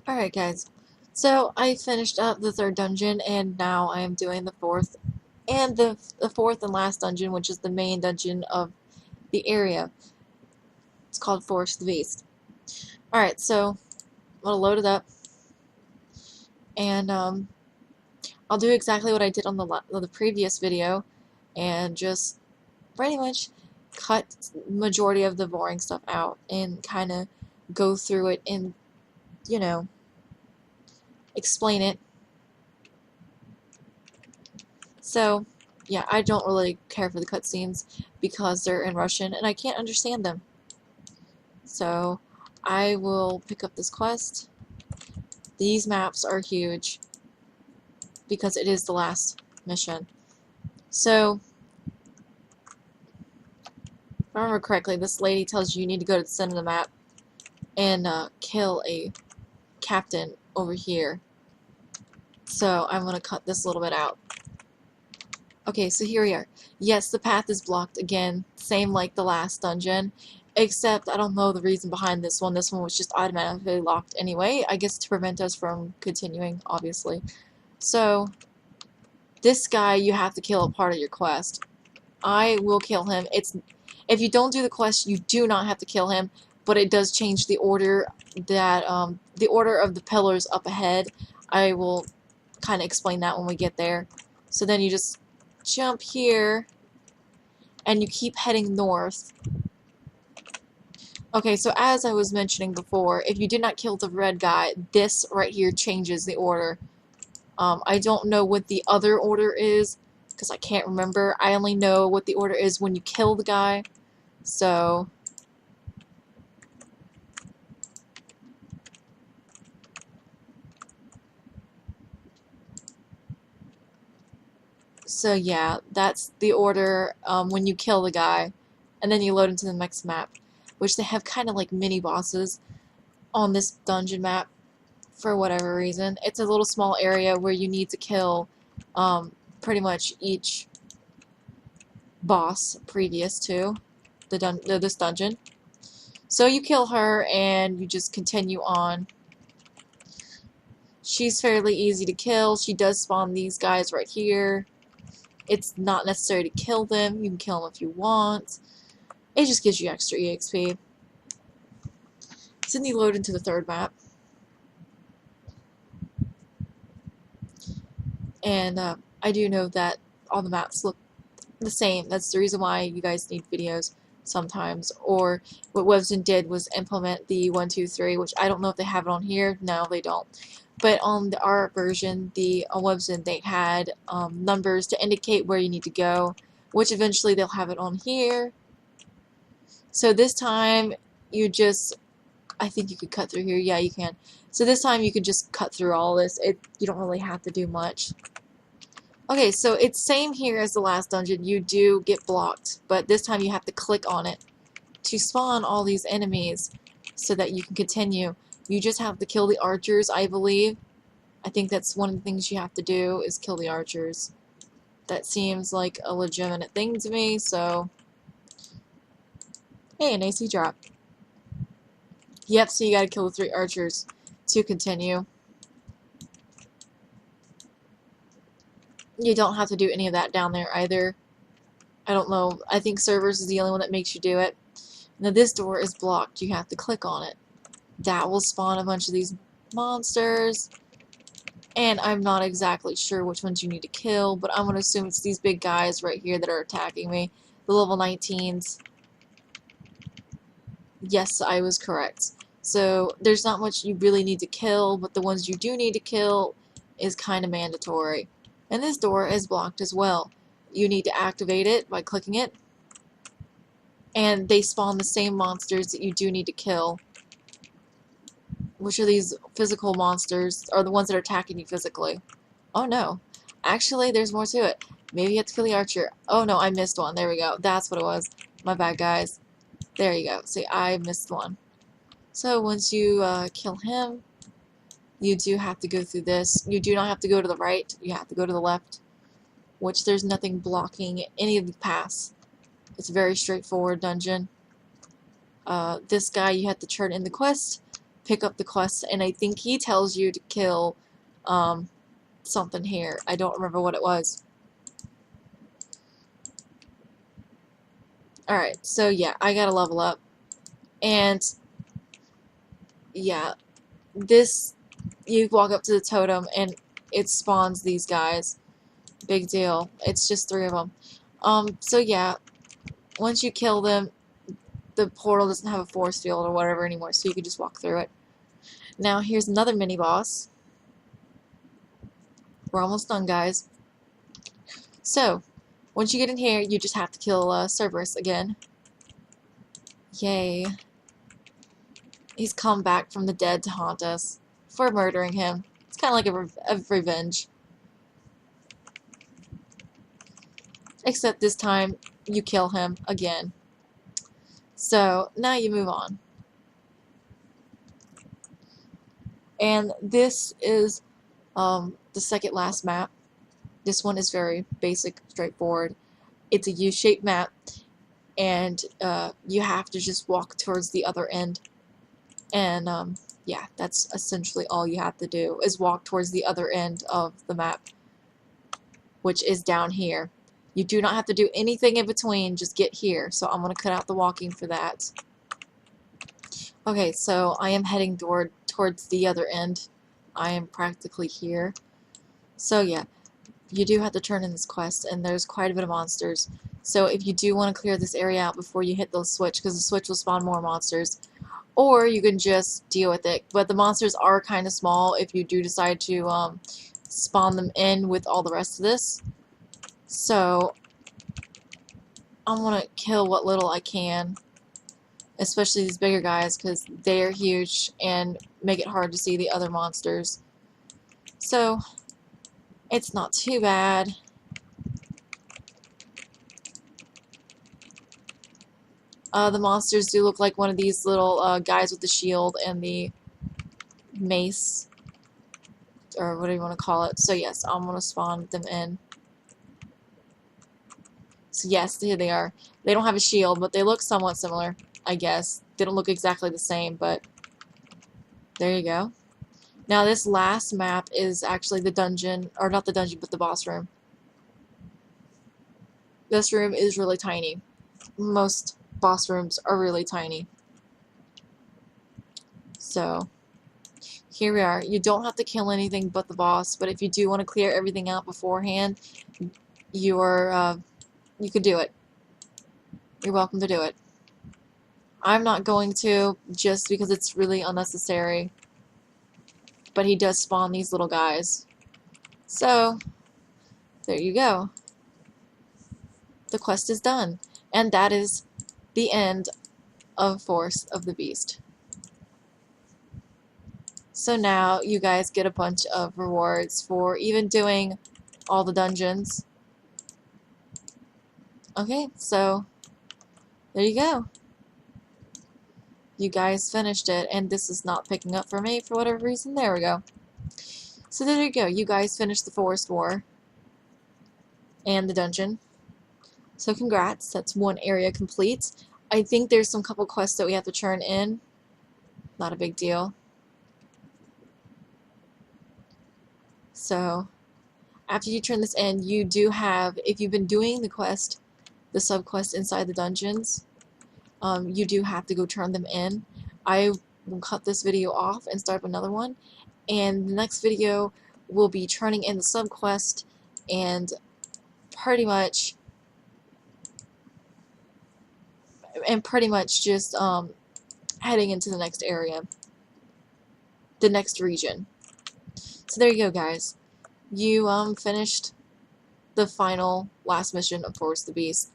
Alright guys, so I finished up the third dungeon and now I am doing the fourth and the fourth and last dungeon, which is the main dungeon of the area. It's called Forest of the Beast. Alright, so I'm gonna load it up and I'll do exactly what I did on the previous video and just pretty much cut majority of the boring stuff out and kind of go through it and, you know, explain it. So, yeah, I don't really care for the cutscenes because they're in Russian and I can't understand them. So, I will pick up this quest. These maps are huge because it is the last mission. So, if I remember correctly, this lady tells you you need to go to the center of the map and kill a captain over here. So, I'm going to cut this a little bit out. Okay, so here we are. Yes, the path is blocked again, same like the last dungeon, except I don't know the reason behind this one. This one was just automatically locked anyway, I guess to prevent us from continuing, obviously. So, this guy you have to kill a part of your quest. I will kill him. If you don't do the quest, you do not have to kill him, but it does change the order that, the order of the pillars up ahead. I will kind of explain that when we get there. So then you just jump here and you keep heading north. Okay, so as I was mentioning before, if you did not kill the red guy, this right here changes the order. I don't know what the other order is because I can't remember. I only know what the order is when you kill the guy. So yeah, that's the order when you kill the guy, and then you load into the next map, which they have kind of like mini bosses on this dungeon map for whatever reason. It's a little small area where you need to kill pretty much each boss previous to this dungeon. So you kill her and you just continue on. She's fairly easy to kill. She does spawn these guys right here. It's not necessary to kill them. You can kill them if you want. It just gives you extra EXP. So then you load into the third map. And I do know that all the maps look the same. That's the reason why you guys need videos sometimes. Or what Webzen did was implement the 1, 2, 3, which I don't know if they have it on here. No, they don't. But on the art version, on Webzen, they had numbers to indicate where you need to go, which eventually they'll have it on here. So this time, you just, I think you could cut through here. Yeah, you can. So this time you could just cut through all this. You don't really have to do much. Okay, so it's same here as the last dungeon. You do get blocked, but this time you have to click on it to spawn all these enemies so that you can continue. You just have to kill the archers, I believe. I think that's one of the things you have to do is kill the archers. That seems like a legitimate thing to me, so... Hey, an AC drop. Yep, so you gotta kill the 3 archers to continue. You don't have to do any of that down there either. I don't know. I think servers is the only one that makes you do it. Now this door is blocked. You have to click on it. That will spawn a bunch of these monsters. And I'm not exactly sure which ones you need to kill, but I'm going to assume it's these big guys right here that are attacking me. The level 19s. Yes, I was correct. So there's not much you really need to kill, but the ones you do need to kill is kind of mandatory. And this door is blocked as well. You need to activate it by clicking it. And they spawn the same monsters that you do need to kill. Which are these physical monsters, are the ones that are attacking you physically. Oh no. Actually, there's more to it. Maybe you have to kill the archer. Oh no, I missed one. There we go. That's what it was. My bad, guys. There you go. See, I missed one. So once you kill him, you do have to go through this. You do not have to go to the right. You have to go to the left. Which there's nothing blocking any of the paths. It's a very straightforward dungeon. This guy you have to turn in the quest pick up the quest, and I think he tells you to kill something here. I don't remember what it was. Alright, so yeah, I gotta level up. And yeah, this, you walk up to the totem and it spawns these guys. Big deal. It's just 3 of them. So yeah, once you kill them, the portal doesn't have a force field or whatever anymore, so you can just walk through it. Now here's another mini boss. We're almost done, guys. So, once you get in here, you just have to kill Cerberus again. Yay. He's come back from the dead to haunt us for murdering him. It's kind of like a revenge. Except this time, you kill him again. So, now you move on. And this is the second last map. This one is very basic, straightforward. It's a U-shaped map, and you have to just walk towards the other end. And yeah, that's essentially all you have to do, is walk towards the other end of the map, which is down here. You do not have to do anything in between, just get here. So I'm going to cut out the walking for that. Okay, so I am heading towards the other end. I am practically here. So yeah, you do have to turn in this quest, and there's quite a bit of monsters. So if you do want to clear this area out before you hit the switch, because the switch will spawn more monsters, or you can just deal with it. But the monsters are kind of small if you do decide to spawn them in with all the rest of this. So I'm going to kill what little I can, especially these bigger guys, because they are huge and make it hard to see the other monsters. So it's not too bad. The monsters do look like one of these little guys with the shield and the mace, or whatever you want to call it. So yes, I'm going to spawn them in. So yes, here they are. They don't have a shield, but they look somewhat similar, I guess. They don't look exactly the same, but there you go. Now this last map is actually the dungeon, or not the dungeon, but the boss room. This room is really tiny. Most boss rooms are really tiny. So here we are. You don't have to kill anything but the boss, but if you do want to clear everything out beforehand, you could do it. You're welcome to do it. I'm not going to, just because it's really unnecessary. But he does spawn these little guys. So, there you go. The quest is done. And that is the end of Force of the Beast. So now you guys get a bunch of rewards for even doing all the dungeons. Okay, so there you go. You guys finished it, and this is not picking up for me for whatever reason. There we go. So there you go. You guys finished the Forest War and the dungeon. So congrats. That's one area complete. I think there's some couple quests that we have to turn in. Not a big deal. So after you turn this in, you do have, if you've been doing the quest, the sub-quest inside the dungeons, you do have to go turn them in. I will cut this video off and start up another one, and the next video will be turning in the sub-quest and pretty much just heading into the next area, the next region. So there you go, guys. You finished the final last mission of Force the Beast.